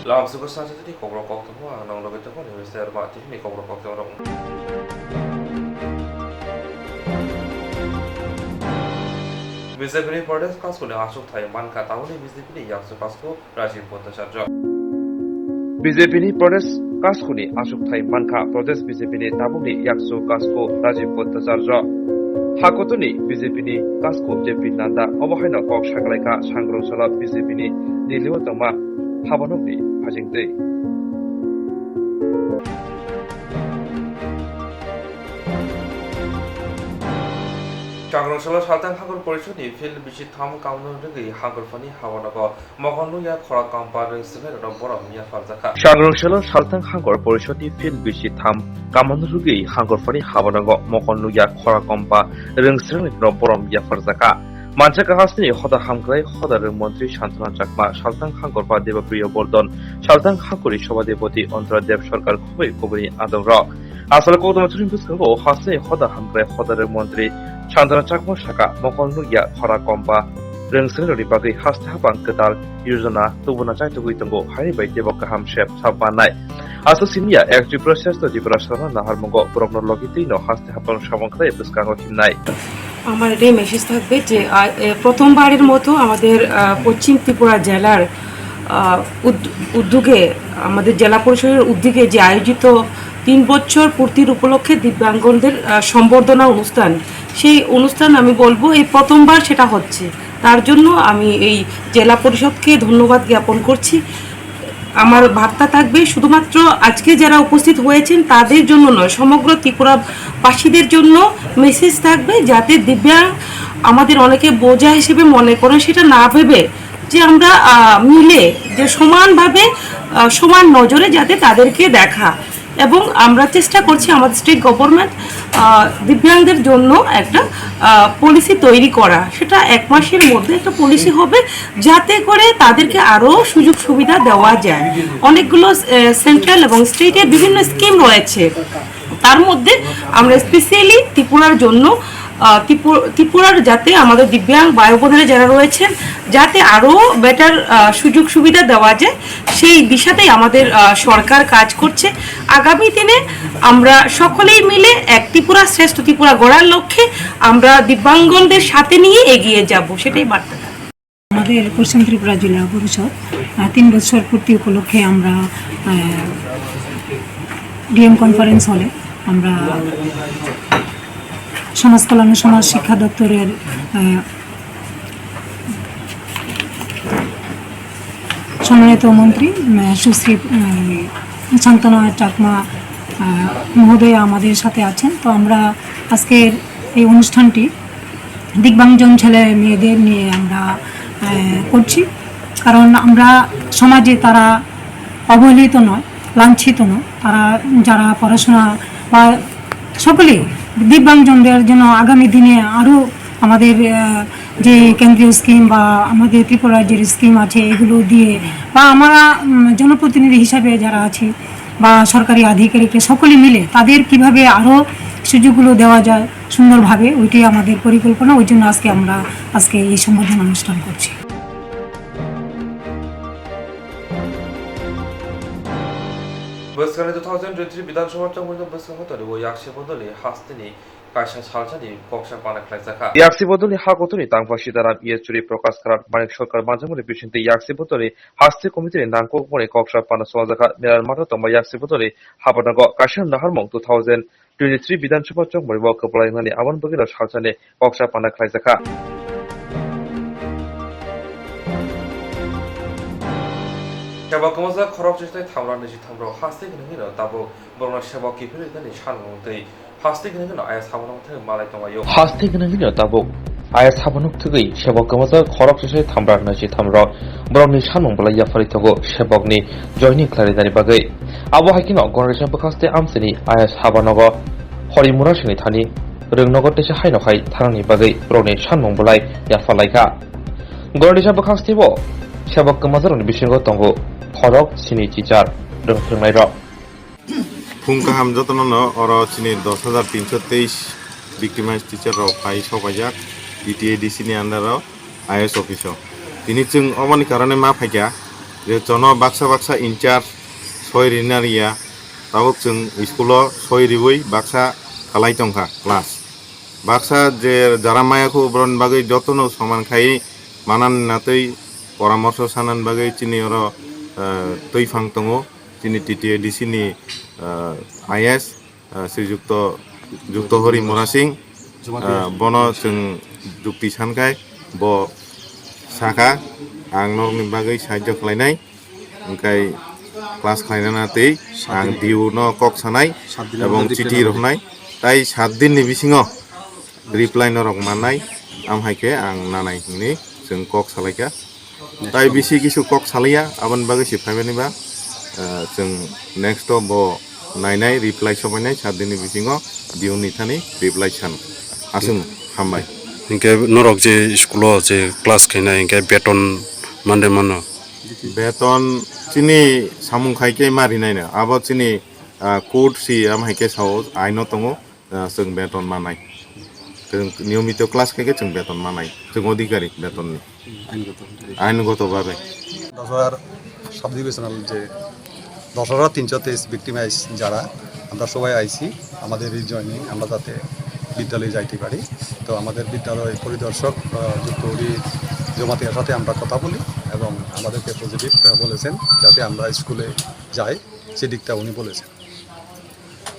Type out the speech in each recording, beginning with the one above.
Lawan suku saja jadi Kokborok Koktwma nang logi tu pun Universitas Ermati ni Kokborok Koktwma. BJP प्रदेश कास्को ने आशुक Thai मान का ताउनी BJP ने याक्सु कास्को Rajiv Bhattacharya BJP ni प्रदेश कास्को ने आशुक Thai मान का प्रदेश BJP ने ताबुनी याक्सु कास्को राजीव भट्टाचार्य हाकोतुनी BJP ni कास्को जेपी नांदा अबहायनो कक सांगलायका सांग्रंसला BJP ni निलिव तमा हाबनकनि हाजिंदै Swrangchati Saltang Hangor Porishoni Phil Bichi Tham Kamno Rigi Hangor Fani Hawanago Mokonlu Ya Khora Kampa Ringsinai Borom Ya Farzaka Swrangchati Saltang Hangor Porishoni Phil Bichi Tham Kamno Rigi Hangor Fani Hawanago Mokonlu Ya Khora Kampa Ringsinai Borom Ya Farzaka Manchaka Hasni Hoda Hamglai Hoda Mantri Shantana Chakma Saltang Hangor Pa Debapriya Bordon Saltang Hangori Shobadepoti Ondra Dev Sarkar Khubei Khubri Adamra আসলে Koktwma Turimbusko Hasni Hoda Hamglai Hoda Mantri Shantana Chakma Shaka Mokonlu Ya Khora Kampa Ringsinai Bagi Haste Habang Ketal Yojana Tubuna Chai Tuguitango Hari Bai Debaka Ham Shep Sabanai Aso Simia Active Process to Dibrasana Naharmongo Prognologitino Haste Habang Shamangklai Buskango Himnai আমার এটাই message থাকবে যে প্রথমবারের মতো আমাদের পশ্চিম ত্রিপুরা জেলার উদ্যোগে আমাদের জেলা পরিষদের উদ্যোগে যে আয়োজিত 3 বছর পূর্তির উপলক্ষে দিব্যাঙ্গদের সম্বর্ধনা অনুষ্ঠান সেই অনুষ্ঠান আমি বলবো এই প্রথমবার সেটা হচ্ছে তার জন্য আমি এই জেলা পরিষদকে ধন্যবাদ জ্ঞাপন করছি আমার বার্তা থাকবে শুধুমাত্র আজকে যারা উপস্থিত হয়েছেন তাদের জন্য নয় সমগ্র ত্রিপুরাবাসীদের জন্য মেসেজ থাকবে যাতে দিব্যাঙ্গ আমাদের অনেকে বোঝা হিসেবে মনে করেন সেটা না ভেবে যে আমরা মিলে যে সমানভাবে সমান নজরে যাতে তাদেরকে দেখা এবং আমরা চেষ্টা করছি আমাদের স্টেট গভর্নমেন্ট দিব্যাঙ্গদের জন্য একটা পলিসি তৈরি করা সেটা 1 মাসের মধ্যে একটা পলিসি হবে যাতে করে তাদেরকে আরো সুযোগ সুবিধা দেওয়া যায় অনেকগুলো সেন্ট্রাল এবং স্টেটের বিভিন্ন স্কিম রয়েছে তার মধ্যে আমরা স্পেশালি ত্রিপুরার জন্য ত্রিপুরার যাতে আমাদের দিব্যাঙ্গ ভাই বোনেরা যারা রয়েছেন যাতে আরো বেটার সুযোগ সুবিধা দেওয়া যায় সেই দিশাতেই আমাদের সরকার কাজ করছে আগামী দিনে আমরা সকলেই মিলে এক ত্রিপুরা শ্রেষ্ঠ ত্রিপুরা গড়ার লক্ষ্যে আমরা দিব্যাঙ্গদের সাথে নিয়ে এগিয়ে যাব সেটাই বার্তা আমাদের পশ্চিম ত্রিপুরা জেলা পরিষদ 3 বছর পূর্তি উপলক্ষে আমরা ডিএম কনফারেন্স হলে আমরা সমাজ কল্যাণ ও সমাজ শিক্ষা দপ্তরের সম্মানিত মন্ত্রী সুশ্রী শান্তনা চাকমা মহোদয়া আমাদের সাথে আছেন তো আমরা আজকের এই অনুষ্ঠানটি দিব্যাঙ্গজন ছেলে মেয়েদের নিয়ে আমরা করছি কারণ আমরা সমাজে তারা অবহেলিত নয় লাঞ্ছিত নয় তারা যারা পড়াশোনা বা সকলেই দিব্যাঙ্গজনদের জন্য আগামী দিনে আরও আমাদের যে কেন্দ্রীয় স্কিম বা আমাদের ত্রিপুরা যে স্কিম আছে এগুলো দিয়ে বা আমরা জনপ্রতিনিধি হিসাবে যারা আছি বা সরকারি আধিকারিকরা সকলে মিলে তাদের কিভাবে আরও সুযোগগুলো দেওয়া যায় সুন্দরভাবে ওইটাই আমাদের পরিকল্পনা ওই জন্য আমরা আজকে এই সম্বোধনা অনুষ্ঠান করছি Boskanı 2023 Vidansabha Changmoni Boskan Hotoli wo Yakshi Bodoli Hastini Kaisha Salchani Koksha Panak Laizaka Yakshi Bodoli Hakotuni Tangfashi Daram Iechuri Prokas Karat Manik Sokar Manjamuri Bishinte Yakshi Bodoli Hasti Committee Nangko Mone Koksha Panaswazaka Miran Maratoma Yakshi Bodoli Habanago Kashan Naharmong 2023 Vidansabha Changmoni wo Kapolainani Awan Bogila Salchani Koksha Panak Laizaka Shabakamoza Korok Jistai Tamran Nishi Tamro Hastik Nino Tabo Borna Shabaki Piri Shanmute Hastik Nino Ayas Habanok Malakamayo Hastik Nino Tabo Ayas Habanok Tugi Shabakamoza Korok Jistai Tamran Nishi Tamro Borni Shanmung Balaya Faritogo Shabogni joining Claridani Bagay Abo Hakino Gorishan Bakaste Amsini Ayas Habanogo Hori Murashini Tani Rungnogo Desha Hainohai Tarani Bagay Broni Shanmung Balai Yafalaika Gorishan Bakaste Bo Shabakamoza Bishingo Tongo Korok Sini Chichar Rungfirmai Rock Punka Hamjatono or Sini 10323 Victimized Teacher of Pai Sopajak, ETA Disney under IS official. তিনি চুং অমনি কারণে মা ফাইকা যে জন Baksa Baksa in charge सय रिनारिया ताबक जों स्कुलाव सय रिबै बाक्सा खालाय तंखा क्लास बाक्सा जे जारा मायाखौ ब्रन बागै जतन समानखायै मानान नातै परामर्श सानान बागै चिनि अर तैफां दङ चिनि TTADC नि IS श्रीजुक्त हरि मरा सिंह बन जों जुक्ति सानखाय ब साखा आं नरनि बागै साहाय्य खालायनाय ओंखाय क्लास खालायनानै आं दिउ न कक सानाय এবং चिठि रखनाय ताई 7 दिननि बिसिङाव रिप्लाय नरक मानाय आमहायके आं नानाय नि जों कक सालायका ताई बिसि किसु कक सालाया आबन बागै सिफायबानिबा जों नेक्स्ट ब नायनाय रिप्लाय सबायनाय 7 दिननि बिसिङाव दिउ निथानि रिप्लाय सान आसुं हामबाय इनके नरक जे स्कुलाव जे क्लास खायनाय इनके बेतन मानदे मानो बेतन चिनि सामुं खायके मारि नायनो आबो चिनि कोड सि आमहायके साव आइनो दङ जों बेतन मानाय जों नियमित क्लास खायके जों बेतन मानाय जों अधिकारी बेतननि आइनगत भाবে 10,000 সাব ডিভিশনাল যে 10,323 ভিক্টিমাইজ যারা আমরা সবাই আইছি আমাদের এই জয়নিং আমরা যাতে বিদ্যালয়ে যাইতে পারি তো আমাদের বিদ্যালয় পরিদর্শক যুক্তরি জমাতিয়ার সাথে আমরা কথা বলি এবং আমাদেরকে পজিটিভ বলেছেন যাতে আমরা স্কুলে যাই সেদিকটা উনি বলেছেন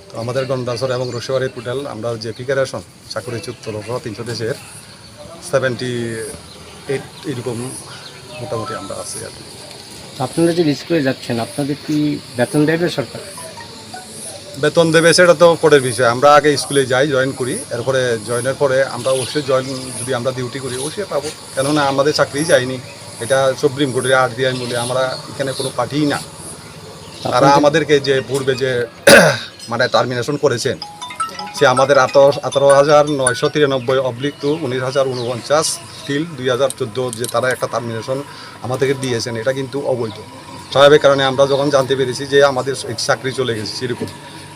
তো আমাদের গন্ডাসর এবং রসুয়ারের টোটাল আমরা যে প্রিপারেশন চাকরিচ্যুত 323 78 এরকম মোটামুটি আমরা আছি আর কি। আপনারা যে স্কুলে যাচ্ছেন আপনাদের কি বেতন দেবে সরকার? বেতন দেবে সেটা তো পরের বিষয় আমরা আগে স্কুলে যাই জয়েন করি এরপরে জয়েনের পরে আমরা অবশ্যই জয়েন যদি আমরা ডিউটি করি অবশ্যই পাবো কেননা আমাদের চাকরি যায়নি এটা সুপ্রিম কোর্টের RBI বলে আমরা এখানে কোনো পার্টিই না তারা আমাদেরকে যে পূর্বে যে মানে টার্মিনেশন করেছেন সে আমাদের 18,993/1949 টিল 2014 যে তারা একটা টার্মিনেশন আমাদেরকে দিয়েছেন এটা কিন্তু অবৈধ স্বাভাবিক কারণে আমরা যখন জানতে পেরেছি যে আমাদের চাকরি চলে গেছে সেরকম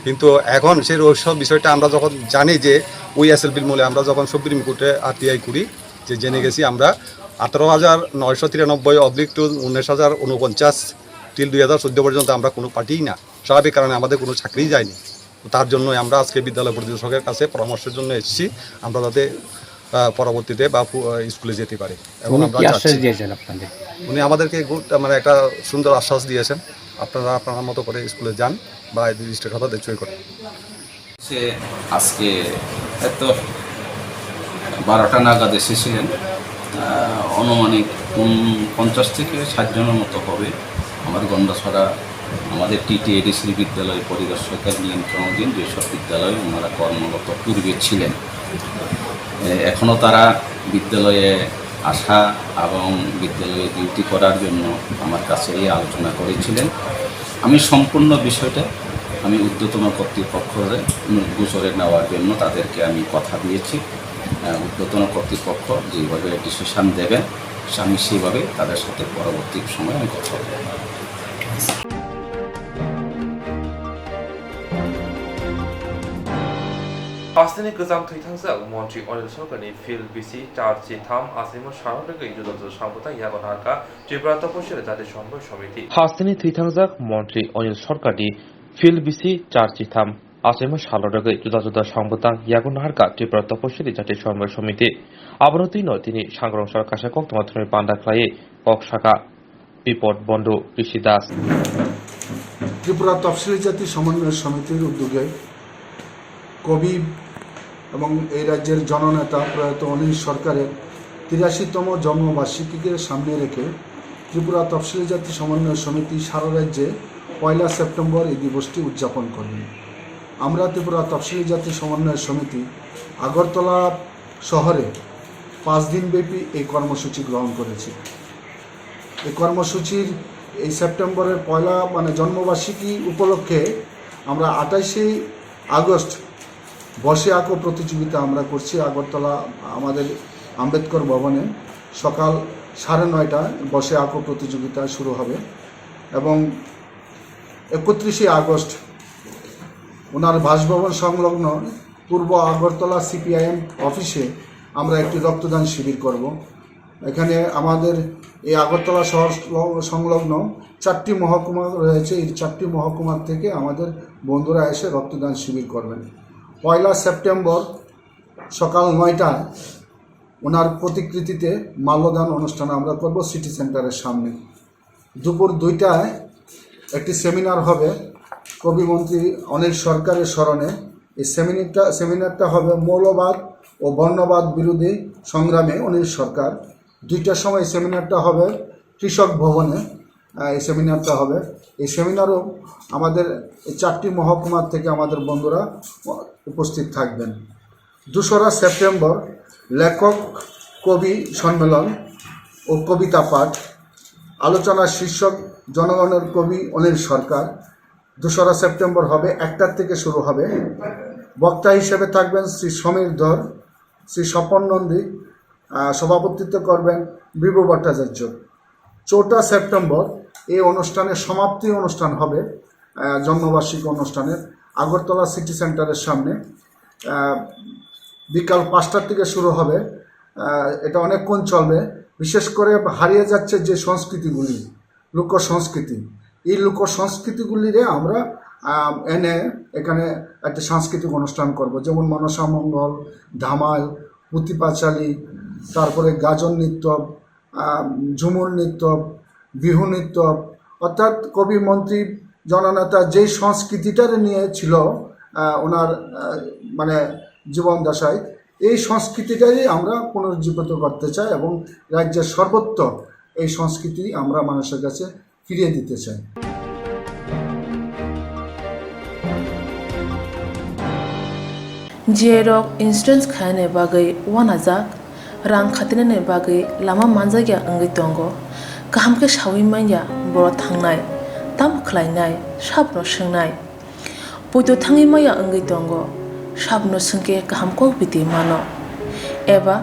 কিন্তু এখন সেই রহস্য বিষয়টা আমরা যখন জানি যে ওই SLBর মূলে আমরা যখন সুপ্রিম কোর্টে RTI করি যে জেনে গেছি আমরা 18,993/1949 টিল 2014 পর্যন্ত আমরা কোনো পার্টিই না স্বাভাবিক কারণে আমাদের কোনো চাকরি যায়নি তার জন্য আমরা আজকে বিদ্যালয় পরিদর্শকের কাছে পরামর্শের জন্য এসেছি আমরা যাতে পরবর্তীতে বা স্কুলে যেতে পারি এবং আমরা আশ্বাস দিয়েছেন আপনাদের উনি আমাদেরকে মানে একটা সুন্দর আশ্বাস দিয়েছেন আপনারা আপনার মতো করে স্কুলে যান বা এই রেজিস্টার খাতা দেখছই করেন সে আজকে এত 12টা নাগাদ এসেছিলেন অনুমানিক 50 থেকে 60 জনের মতো হবে আমার গন্ডাছড়া আমাদের TTADC বিদ্যালয় পরিদর্শকের নিয়ন্ত্রণাধীন যেসব বিদ্যালয়ে ওনারা কর্মরত পূর্বে ছিলেন এখনও তারা বিদ্যালয়ে আসা এবং বিদ্যালয়ে ডিউটি করার জন্য আমার কাছে এই আলোচনা করেছিলেন আমি সম্পূর্ণ বিষয়টা আমি ঊর্ধ্বতন কর্তৃপক্ষের গোচরে নেওয়ার জন্য তাদেরকে আমি কথা দিয়েছি ঊর্ধ্বতন কর্তৃপক্ষ যেভাবে ডিসিশন দেবেন আমি সেইভাবে তাদের সাথে পরবর্তী সময়ে আমি কথা বলব 파스니 그장 퇴탕사 몬트리 오늘 소간이 필 BC চার্চি থাম আসিমো সারণকে ইজুদত সাবতা ইয়াগনারকা ত্রিপুরা তপশিলে জাতি সম্বর সমিতি হাসিনি থৈথাংজাক মন্ত্রী অনিল সরকারি ফিল বিসি চার্চি থাম আসিমো সারণকে ইজুদত সাবতা ইয়াগনারকা ত্রিপুরা তপশিলে জাতি সম্বর সমিতি আবরতিন তিনি সাংগ্রং সরকার কোক্তমা থুমি পান্ডাক্লায়ে কক শাখা বিপদ বন্ধু ঋষি দাস ত্রিপুরা তফসিলি জাতি সমন্বয় সমিতির উদ্যোগে কবি এবং এই রাজ্যের জননেতা প্রয়াত অনিল সরকারের 83তম জন্মবার্ষিকীকে সামনে রেখে ত্রিপুরা তফসিলি জাতি সমন্বয় সমিতি সারা রাজ্যে 1 সেপ্টেম্বর এই দিবসটি উদযাপন করবেন আমরা ত্রিপুরা তফসিলি জাতি সমন্বয় সমিতি আগরতলা শহরে 5 দিনব্যাপী এই কর্মসূচি গ্রহণ করেছি এই কর্মসূচির এই সেপ্টেম্বরের পয়লা মানে জন্মবার্ষিকী উপলক্ষে আমরা 28 আগস্ট বসে আঁকো প্রতিযোগিতা আমরা করছি আগরতলা আমাদের আম্বেদকর ভবনে সকাল 9:30টায় বসে আঁকো প্রতিযোগিতা শুরু হবে এবং 31 আগস্ট ওনার বাসভবন সংলগ্ন পূর্ব আগরতলা CPIM অফিসে আমরা একটি রক্তদান শিবির করব এখানে আমাদের এই আগরতলা শহর সংলগ্ন 4টি মহকুমা রয়েছে। এই 4টি মহকুমার থেকে আমাদের বন্ধুরা এসে রক্তদান শিবির করবেন। 1 সেপ্টেম্বর সকাল 9টায় ওনার প্রতিকৃতিতে মাল্যদান অনুষ্ঠান আমরা করব সিটি সেন্টারের সামনে। দুপুর 2টায় একটি সেমিনার হবে কবিমন্ত্রী অনিল সরকারের স্মরণে। এই সেমিনারটা হবে মৌলবাদ ও বর্ণবাদ বিরোধী সংগ্রামে অনিল সরকার। 2টার সময় সেমিনারটা হবে কৃষক ভবনে। এই সেমিনারটা হবে। এই সেমিনারও আমাদের এই 4টি মহকুমার থেকে আমাদের বন্ধুরা উপস্থিত থাকবেন। 2রা সেপ্টেম্বর লেখক কবি সম্মেলন ও কবিতা পাঠ। আলোচনার শীর্ষক জনগণের কবি অনিল সরকার। 2রা সেপ্টেম্বর হবে, 1টার থেকে শুরু হবে। বক্তা হিসেবে থাকবেন শ্রী সমীর ধর, শ্রী স্বপন নন্দী, সভাপতিত্ব করবেন বিভু ভট্টাচার্য। 4টা সেপ্টেম্বর এই অনুষ্ঠানের সমাপ্তি অনুষ্ঠান হবে জন্মবার্ষিকী অনুষ্ঠানের আগরতলা সিটি সেন্টারের সামনে। বিকাল 5টার থেকে শুরু হবে। এটা অনেকক্ষণ চলবে। বিশেষ করে হারিয়ে যাচ্ছে যে সংস্কৃতিগুলি, লোক সংস্কৃতি, এই লোক সংস্কৃতিগুলিরে আমরা এনে এখানে একটা সাংস্কৃতিক অনুষ্ঠান করব। যেমন মনসা মঙ্গল, ধামাল, পুঁতি পাঁচালী, তারপরে গাজন নৃত্য, ঝুমুর নৃত্য, বিহু নৃত্য, অর্থাৎ কবি মন্ত্রী জননেতা যেই সংস্কৃতিটার নিয়ে ছিল ওনার মানে জীবন দশায়, এই সংস্কৃতিটাই আমরা পুনরুজ্জীবিত করতে চাই এবং রাজ্যের সর্বত্র এই সংস্কৃতি আমরা মানুষের কাছে ফিরিয়ে দিতে চাই। जेरक इन्सुरेन्स खाने बागै वानाजाक रां खातिने बागै लामा मानजागिया अंगै दंगो गाहामके सावै माइया बर' थांनाय ताम खलायनाय साबनो सोंनाय बयदो थाङै माइया अंगै दंगो साबनो सोंके गाहामको बिदि मानो एबा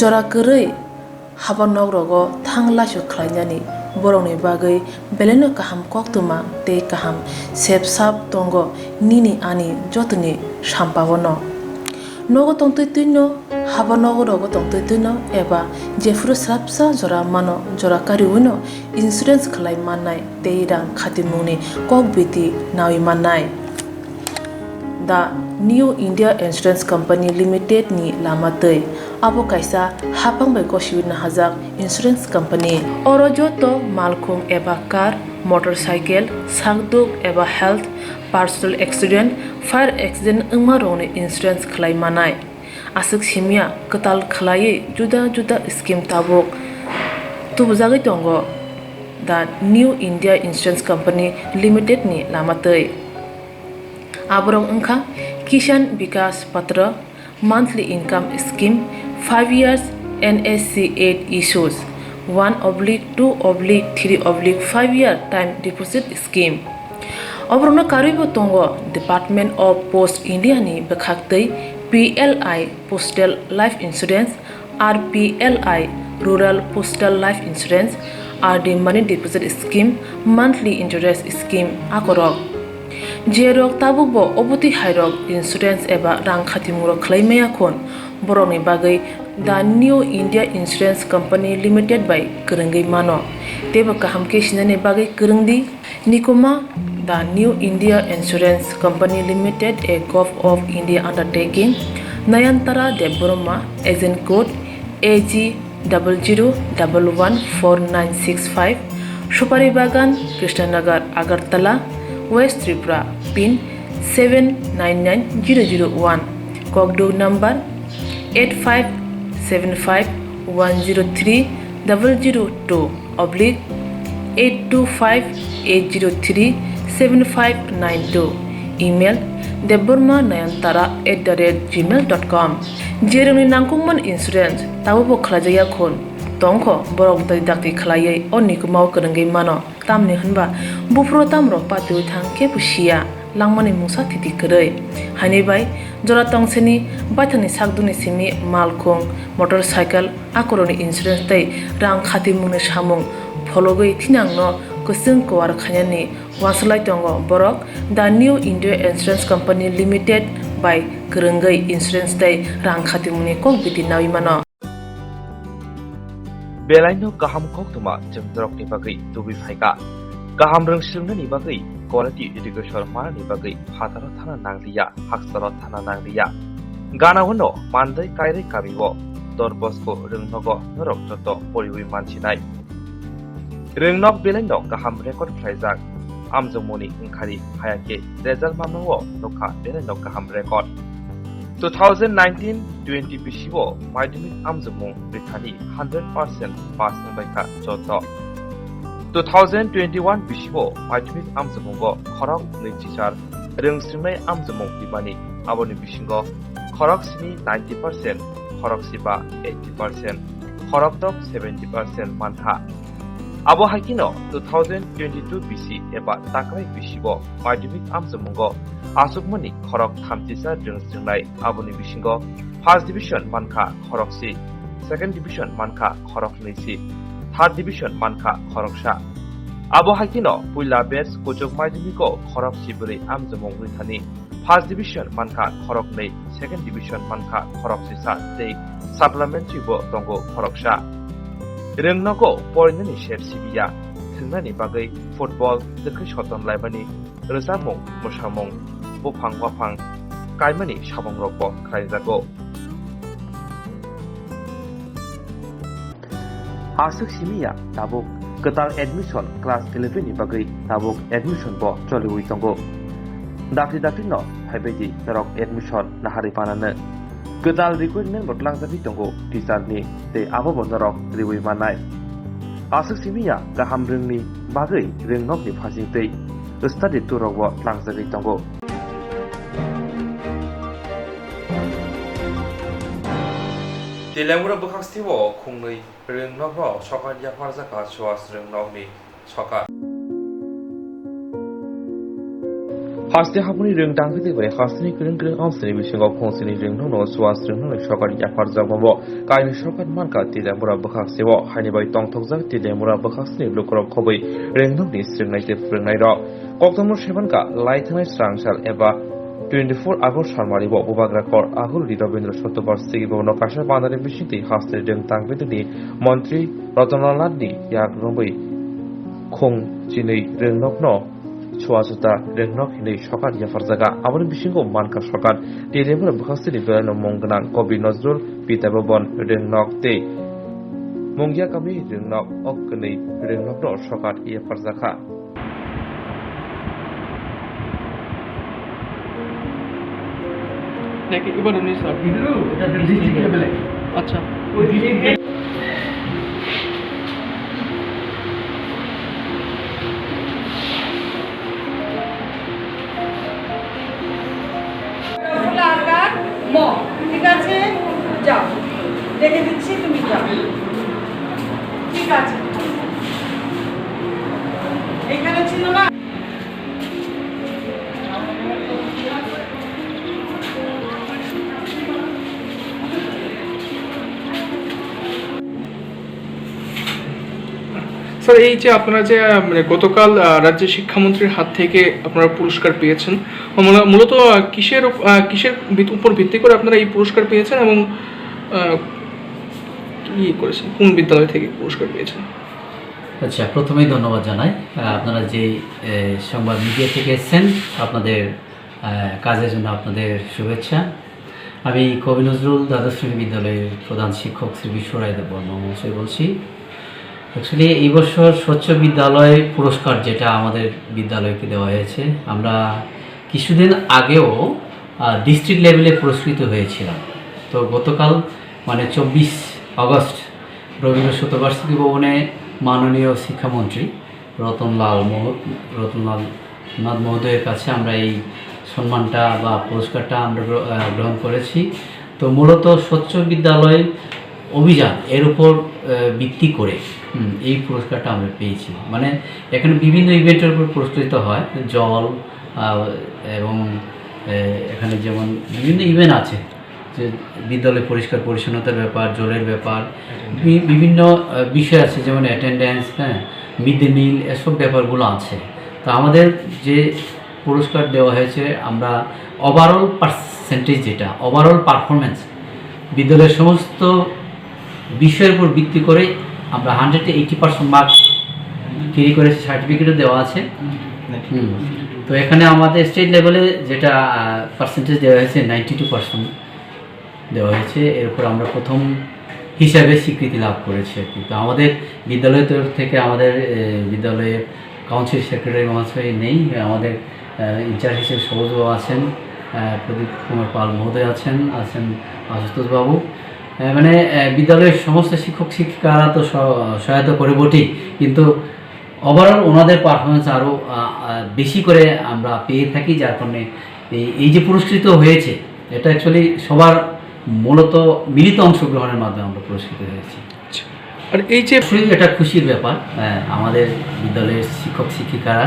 जरा गोरै हाबा नगरगो थां लासो खलायनानै बर'नि बागै बेलेनो गाहाम कक्तमा ते गाहाम सेब साब दंगो निनि आनि जतनि साम्पावनो नगो तंतैनो हाबा नगरगो तंतैनो एबा जेफुर स्राबसा जरा मानो जरा कारिउनो इन्सुरेन्स खलाय माननाय ते रां खातिमुनि कक बिदि नावि माननाय दा new India insurance company limited नि लामातै आबो कायसा हापांबाय गसिबिनो हाजाक इन्सुरेन्स कंपनी अरजतो मालखुं एबा कार मोटरसाइकेल सागदुक एबा health personal accident fire accident अंगमा रंनि इन्सुरेन्स खलाय मानाय आसक सिमिया कताल खलायै जुदा जुदा स्कीम ताबुक तुबजागै दंगो दा new India insurance company limited नि लामातै आबरं अंखा किसान विकास पत्र monthly income scheme 5 years NSC 8 issues 1/2/3/5 year time deposit scheme अब्रनो कारिबो तंगो डिपार्टमेंट ऑफ पोस्ट इंडिया नि बखाक्तै PLI postal life insurance RPLI rural postal life insurance RD money deposit scheme monthly interest scheme आकरक जेरक ताबुकबो अबति हायरक इन्सुरेन्स एबा रां खातिमुरक खलायमाया खन बर'नि बागै दा new India insurance company limited बाय गोरोंगै मानो तेबो गाहामके सिनायनि बागै गोरोंदि निकुमा दा new India insurance company limited a gov of India undertaking Nayantara Debbarma agent code AG00114965 Supari Bagan Krishnanagar Agartala west Tripura pin 799001 ककदुक नम्बर 85751002/8258037592 ईमेल deborma9antara@gmail.com जेरंनि नांगौमोन इन्सुरेन्स ताबो खलाजाया खन तंख बरक दाय दाक्ति खलायै अनिको माव गोरोंगै मानो तामनि होनबा बुफ्रो तामरो पातु थांके पुसिया लांमानि मुसा थिति करै हानि बाय जरा तंसेनि बाथानि सागदुनि सिमि मालखुं मोटरसाइकेल आकरनि इन्सुरेन्स तै रां खाति मुनि सामुं फलगै थिनांनो गोसों कवार खायानि वासलाय दंगो बरक दा new India insurance company limited बाय गोरोंगै इन्सुरेन्स तै रां खाति मुनि कक बिदि नावि मानो बेलायनो गाहाम Koktwma जोंद्रकनि बागै दुबि फायगा गाहाम रोंस्रोंनायनि बागै क्वालिटी एडुकेशन मारनि बागै फादार थाना नांलिया हाक्सर थाना नांलिया गानावनो मानदै कायरै काबिबो दरबसको रोंनगो नरक जत परिवि मानसिनाय रोंनक बेलायनो गाहाम रेकर्ड फ्लाइजाक आमजमनि ओंखारि हायाके रेजाल्ट मामनो नखा बेलायनो गाहाम रेकर्ड 2019-20 बिसिबो माध्यमिक आमजमु बिथानि 100% पास होबायखा जत 2021 बिसिबो माध्यमिक आमजमुंगो खरक नैथिसार रोंस्रिंनाय आमजमुं बिबानि आबनि बिसिंगो खरक स्नि 90% खरक सिबा 80% खरक दक 70% मानहा आबो हाकिनो 2022 बिसि एबा ताक्राय बिसिबो माध्यमिक आमजमुंगो आसुकमनि खरक थामथिसार रोंस्रिंनाय आबनि बिसिंगो फार्स्ट डिविजन मानखा खरक सि सेकेंड डिविजन मानखा खरक नैसि थार्ड डिविजन मानखा खरकसा आबो हाकिनो पुइला बेस कुचुक माध्यमिको खरक सिबुरै आमजमुं रिथानि फार्स्ट डिविजन मानखा खरक नै सेकेंड डिविजन मानखा खरक सिसा तै साप्लिमेन्टारिबो दंगो खरकसा रोंनगो परिननि शेप सिबिया थुंनानि बागै फुटबल दोखै सतन लाइबानि रोजामुं मोसामुं बुफां वाफां कायमानि साबंरबो खायजागो आसुक सिमिया दाबुक गोदाल एडमिशन क्लास 11 नि बागै दाबुक एडमिशन बो चलिवि दंगो दाख्लि दाख्लिनो हायबायदि दरक एडमिशन नाहारि पानानो गोदाल रिक्रुटमेन्ट बदलांजाबि दंगो टिचारनि दे आबो बन्दरक रिवि मानाय आसुक सिमिया गाहाम रोंनि बागै रोंनकनि फासिंतै study टुरबो लांजागै दंगो Tilemura bukhastiwo khungnui röngnokno sokar yafarjaka suas röngnokni sokar Haste hapuni röngtangkiti bare hastini kreng amsini bisingo khonsini röngnono suas röngnono sokar yafarjakmabo kaini sokar manka tilemura bukhastiwo hainibai tongthokjak tilemura bukhastini lukrok khobai röngnokni srengnaite phrengnai Koktwma sebanka laithanai srangchal eba 24 August সালমারিব বুবাগ্রাকর আহুরি রবীন্দ্র শতবার্ষিকী ভবন কাশা বান্দারে বিশিতি হাস্তে রেং তাংবেদনি মন্ত্রী রতনলালনি ইয়াক রবৈ খং চিनै রেংনকন ছোয়াজতা রেংনক হিनै সকার ইয়াফারজাগা আবনি বিশিংগো মানকা সকার টিলেমুর বুখাস্তিনি বেলানো মংগনাং কবি নজরুল পিতাববন রেংনক তে মংগিয়া কামি রেংনক অকनै রেংনকন সকার ইয়াফারজাখা নাকি এবার উনি স্যার আচ্ছা ঠিক আছে যাও দেখে দিচ্ছি তুমি যাও ঠিক আছে এখানে ছিল না স্যার এই যে আপনারা যে মানে গতকাল রাজ্যের শিক্ষামন্ত্রীর হাত থেকে আপনারা পুরস্কার পেয়েছেন মূলত কিসের উপর ভিত্তি করে আপনারা এই পুরস্কার পেয়েছেন এবং কি করেছেন কোন বিদ্যালয় থেকে পুরস্কার পেয়েছেন আচ্ছা প্রথমেই ধন্যবাদ জানাই আপনারা যে সংবাদ মিডিয়া থেকে এসেছেন আপনাদের কাজের জন্য আপনাদের শুভেচ্ছা আমি কবি নজরুল দ্বাদশ শ্রেণী বিদ্যালয়ের প্রধান শিক্ষক শ্রী বিশ্বরায় দেববর্মা মহাশয় বলছি অ্যাকচুয়ালি এই বছর স্বচ্ছ বিদ্যালয় পুরস্কার যেটা আমাদের বিদ্যালয়কে দেওয়া হয়েছে আমরা কিছুদিন আগেও ডিস্ট্রিক্ট লেভেলে পুরস্কৃত হয়েছিলাম তো গতকাল মানে 24 আগস্ট রবীন্দ্র শতবার্ষিকী ভবনে মাননীয় শিক্ষামন্ত্রী রতনলাল নাথ মহোদয়ের কাছে আমরা এই সম্মানটা বা পুরস্কারটা আমরা গ্রহণ করেছি তো মূলত স্বচ্ছ বিদ্যালয় অভিযান এর উপর ভিত্তি করে এই পুরস্কারটা আমরা পেয়েছি মানে এখানে বিভিন্ন ইভেন্টের উপর পুরস্কৃত হয় জল এবং এখানে যেমন বিভিন্ন ইভেন্ট আছে যে বিদ্যালয় পরিষ্কার পরিচ্ছন্নতার ব্যাপার জলের ব্যাপার বিভিন্ন বিষয় আছে যেমন অ্যাটেন্ডেন্স হ্যাঁ মিড ডে মিল এসব ব্যাপারগুলো আছে তো আমাদের যে পুরস্কার দেওয়া হয়েছে আমরা ওভারঅল পার্সেন্টেজ যেটা ওভারঅল পারফরমেন্স বিদ্যালয়ের সমস্ত বিষয়ের উপর ভিত্তি করে আমরা 180% মার্ক ক্যারি করে সার্টিফিকেটও দেওয়া আছে। তো এখানে আমাদের স্টেট লেভেলে যেটা পার্সেন্টেজ দেওয়া হয়েছে 92% দেওয়া হয়েছে। এরপর আমরা প্রথম হিসাবে স্বীকৃতি লাভ করেছি আর কি। তো আমাদের বিদ্যালয়ের তরফ থেকে আমাদের বিদ্যালয়ের কাউন্সিল সেক্রেটারি মহাশয় নেই, আমাদের ইনচার্জ হিসেবে সবুজবাবু আছেন, প্রদীপ কুমার পাল মহোদয় আছেন আশুতোষবাবু, মানে বিদ্যালয়ের সমস্ত শিক্ষক শিক্ষিকারা তো সহায়তা করে বটেই, কিন্তু ওভারঅল ওনাদের পারফরমেন্স আরও বেশি করে আমরা পেয়ে থাকি, যার কারণে এই যে পুরস্কৃত হয়েছে এটা অ্যাকচুয়ালি সবার মূলত মিলিত অংশগ্রহণের মাধ্যমে আমরা পুরস্কৃত হয়েছি। আর এই যে এটা খুশির ব্যাপার, আমাদের বিদ্যালয়ের শিক্ষক শিক্ষিকারা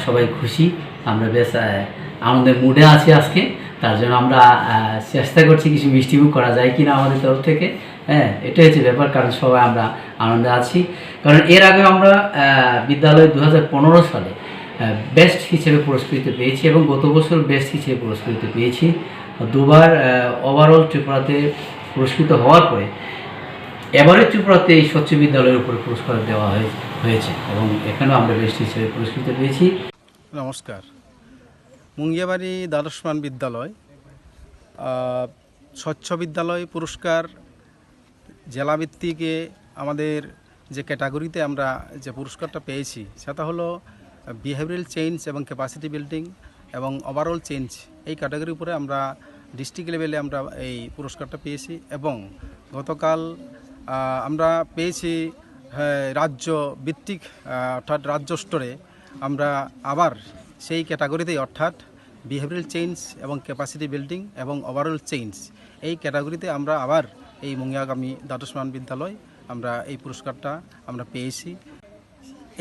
সবাই খুশি, আমরা বেশ আনন্দের মুডে আছি আজকে। তার জন্য আমরা চেষ্টা করছি কিছু মিষ্টিমুখ করা যায় কিনা আমাদের তরফ থেকে, এটাই হচ্ছে ব্যাপার, কারণ সবাই আমরা আনন্দে আছি। কারণ এর আগে আমরা বিদ্যালয়ে 2015 সালে বেস্ট হিসেবে পুরস্কৃত পেয়েছি এবং গত বছর বেস্ট হিসেবে পুরস্কৃত পেয়েছি। দুবার ওভারঅল ত্রিপুরাতে পুরস্কৃত হওয়ার পরে এবারে ত্রিপুরাতে এই স্বচ্ছ বিদ্যালয়ের উপরে পুরস্কার দেওয়া হয়েছে এবং এখানেও আমরা বেস্ট হিসেবে পুরস্কৃত পেয়েছি। নমস্কার, মুঙ্গিয়াবাড়ি দ্বাদশমান বিদ্যালয় স্বচ্ছ বিদ্যালয় পুরস্কার জেলাভিত্তিকে আমাদের যে ক্যাটাগরিতে আমরা যে পুরস্কারটা পেয়েছি সেটা হলো বিহেভিয়ারাল চেঞ্জ এবং ক্যাপাসিটি বিল্ডিং এবং ওভারঅল চেঞ্জ। এই ক্যাটাগরির উপরে আমরা ডিস্ট্রিক্ট লেভেলে আমরা এই পুরস্কারটা পেয়েছি এবং গতকাল আমরা পেয়েছি রাজ্য ভিত্তিক অর্থাৎ রাজ্য স্তরে আমরা আবার সেই ক্যাটাগরিতেই অর্থাৎ বিহেভিয়ারাল চেঞ্জ এবং ক্যাপাসিটি বিল্ডিং এবং ওভারঅল চেঞ্জ এই ক্যাটাগরিতে আমরা আবার এই মুঙ্গিয়াগামী দ্বাদশমান বিদ্যালয় আমরা এই পুরস্কারটা আমরা পেয়েছি।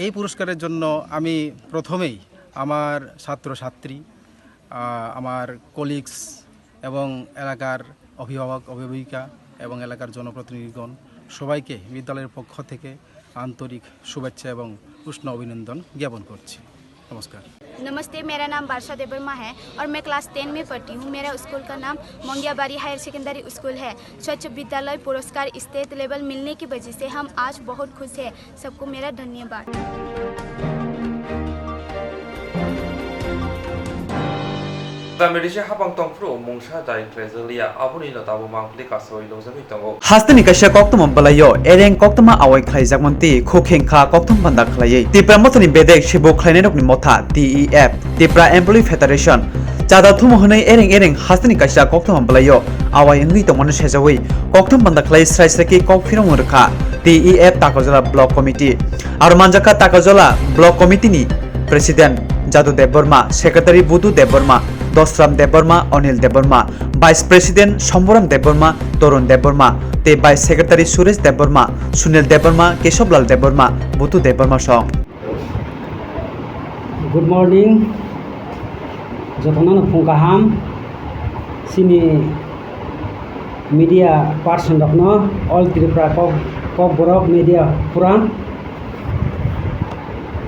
এই পুরস্কারের জন্য আমি প্রথমেই আমার ছাত্রছাত্রী, আমার কলিগস এবং এলাকার অভিভাবক অভিভাবিকা এবং এলাকার জনপ্রতিনিধিগণ সবাইকে বিদ্যালয়ের পক্ষ থেকে आंतरिक शुभेच्छा एवं उष्ण अभिनंदन ज्ञापन करছি। नमस्कार। नमस्ते, मेरा नाम वर्षा देवर्मा है और मैं क्लास 10 में पढ़ती हूँ। मेरा स्कूल का नाम मुंगियाबाड़ी हायर सेकेंडरी स्कूल है। स्वच्छ विद्यालय पुरस्कार स्टेट लेवल मिलने की वजह से हम आज बहुत खुश हैं। सबको मेरा धन्यवाद। Hastani kaisa Koktwma balayo ereng Koktwma awai khlaijak monti khokengkha Koktwma banda khlaiye Tipra motoni bedek sibo khlainai rokni motha TEF Tipra Employee Federation chada thumo honai ereng hastani kaisa Koktwma balayo awai ngui tongmani sejawi Koktwma banda khlai srai srai ki kokphirong murkha TEF Takajola Block Committee aro manjaka Takajola Block Committee ni President Jadu Deborma Secretary Budu Deborma Dosram Deborma Onil Deborma Vice President Somboram Deborma Torun Deborma te Vice Secretary Suresh Deborma Sunil Deborma Keshoblal Deborma Butu Deborma song Good morning Jotono Phungkaham Sini Media Person Dokno All Tripura Kokborok Media Forum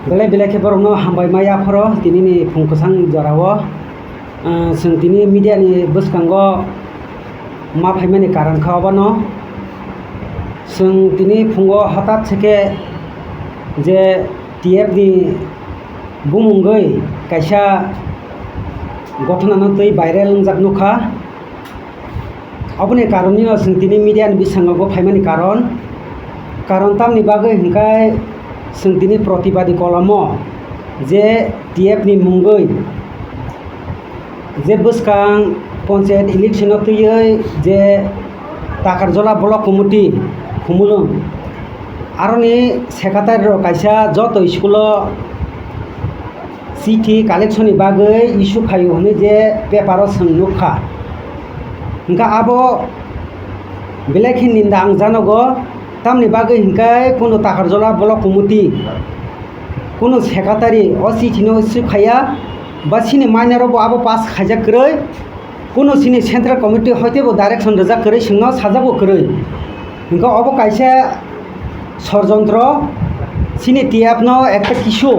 Belai ke borokno hambai maya phoro tinini phungkusang jorao जों दिनै मिडियानि बोसकांगो मा फाइमानि कारण खावानो जों दिनै फुङाव हठाৎ सेके जे TF नि बुमुंगै कायसा घटनानो तै भाइरेल जागनुखा अबनि कारननि जों दिनै मिडियानि बिसांगो फाइमानि कारण तामनि बागै हिंखाय जों दिनै प्रतिबादि कलमो जे टीएफ नि मुंगै जे बोसकां पंचायत इलेक्शन तैयै जे ताकारजला ब्लक कमिटी खुमुलुं आरोनि सेक्रेटारि कायसा जत स्कुल चिठी कालेक्शननि बागै इस्यु खायो होनो जे पेपाराव सोंनुखा हिंखा आबो बेलेखि निंदा आं जानगो तामनि बागै हिंखाय कुनु ताकारजला ब्लक कमिटी कुनु सेक्रेटारि अ चिठिनो इस्यु खाया बा सिनि माइनारावबो आबो पास खायजाक्रै कुनु सिनि सेन्ट्रेल कमिटि हयतेबो डाइरेक्शन रजाक्रै सिङाव साजाबो क्रै हिंखा अबो कायसा षड़यंत्र सिनि टीएफनो एकटा किसु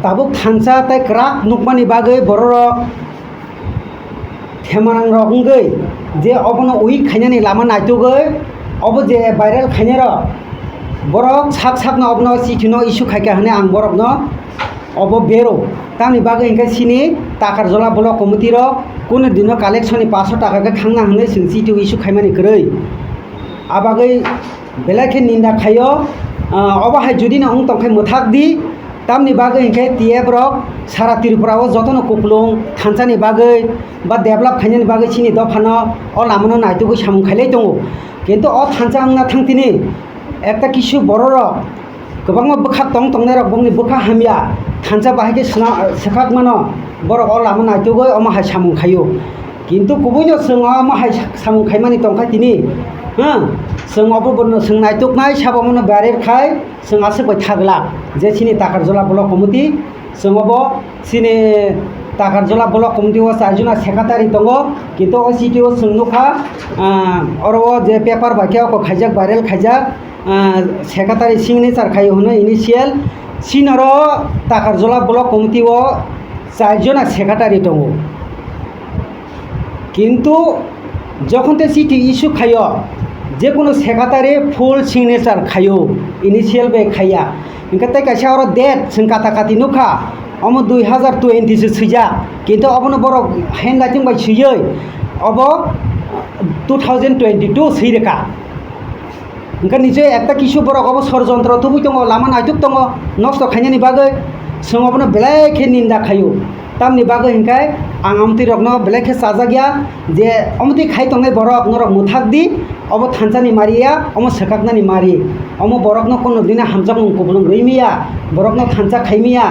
ताबो थानसा ताइ क्राक नुकमानि बागै बररक थेमानां रंगै जे अबनो उइक खायनानि लामा नायतोगै अबो जे viral खायनार borok sak sak no obno chithi no issue khaika hane ang borok no obo bero tamni bagai hingke sini takar jola block committee rok kono dino collection ni 500 টাকা ke khangna hane sing chithi issue khaimani krei abagai belakhe ninda khayo obo hai judi na ong tongkhai muthak di tamni bagai hingke TF rok sara Tripura o jotono kuplung thanchani bagai ba develop khainani bagai sini dofano o lamano naitugo samung khailai tongo কিন্তু অ থানচা আংনা থাংতিনি একটা কিছু বড় rock গোবাং বখা টং টংনাই rock বংনি বখা হামিয়া থানচা বাহাইকে সেখাক মানো বড় অ লামা নাইতোগৈ অমাহাই সামুং খাইও কিন্তু কুবুইনো जों অমাহাই সামুং খাইমানি টংখাই তিনি হ্যাঁ जों অববর্ণ जों নাইতোকনাই সাবামনো বারে খাই जों আসে বই থাগলা যে সিনি তাকার জলা ব্লক কমিটি जों of Sini takar jola block committee o charjuna secretary tongo kintu o city o sungnuka oro je paper bakia ko khaijak viral khaijak secretary signature khai hono initial sinoro takar jola block committee o charjuna secretary tongo কিন্তু যখন তে চিঠি issue খাইও যে কোনো secretary full signature খাইও initial বে খাইয়া ইনকাতে কাছে আর ডেট जों কাটা কাটি নুখা অম 2020 সে সুইজা কিন্তু অবন বড় হ্যান্ড রাইটিং বাই সুইयै অব 2022 সুইরেকা ইনকা নিজে একটা কিছু বড় অব ষড়যন্ত্র তুবুই দङ লামা নাইতুক দङ নষ্ট খাইনানি বাগै जों অবন বেলাইखे নিন্দা খাইও tamni bagai hingkai ang amti rokno belekhe sajagya je amti khai tongnai borok norok muthak di obo thanchani maria omo sekaknani mari omo borokno kono dina hamjak mung kublung reimia borokno thancha khaimia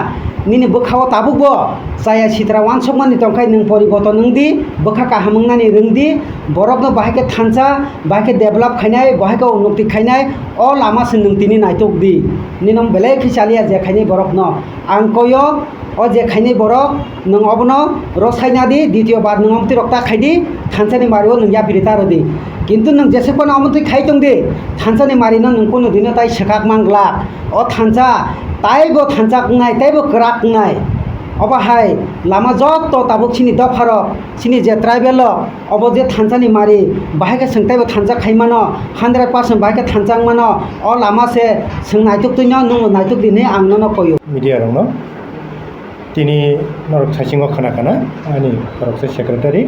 nini bokhawo tabukbo saya sitra wansokmani tongkai nung poriboto nungdi bokha kahamungnani rungdi borokno bahake thancha bahake develop khainai bahake unnoti khainai o lama se nungtini naitok di ninom belekhe chalia je khainai borokno ang koyo o je khainai borok nung obno rosaina di দ্বিতীয় বার nung amti rokta khaidi thanchani mario nung ya birita rodi কিন্তু nung jese kono amti khaitong de thanchani mari no nung kono dino tai sekak mangla o thancha taibo thancha kungai taibo krak kungai oba hai lama jok to tabuk sini dofaro sini je tribal obo je thanchani mari bahake sengtaibo thancha khaimano 100% bahake thanchang mano o lama se seng naituk tuino nung naituk dine angno no koyo media rong তিনি নরক সাইসিং খানা আনি নরক secretary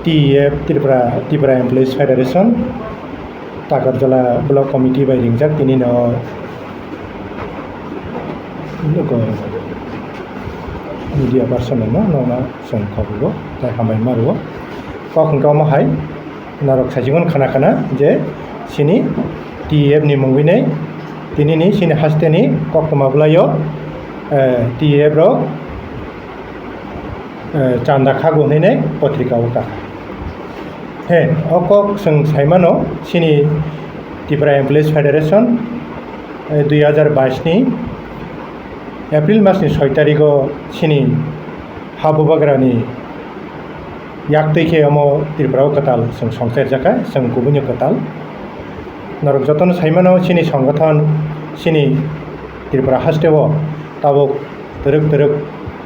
TEF Tripura employees federation তাকারজলা block committee বাই রিংজাক তিনি media person নংনা जों खबरबो जाय हामाय मारो कखंगाव माहाय नरक साइसिं खाना जे सिनि TEF नि मंगबिनाय तिनिनि सिनि हास्तेनि कक्तमा बुलायो TEF rok chanda khago nei patrika uka he okok जों saimano sini Tripura Employees Federation 2022 ni April mas ni 6 tarikho sini habubagrani yaktike amo Tripura katal जों সংসার jaka जों kubunyo katal norok jotono saimano sini সংগঠন sini Tripura hasteo tabok teruk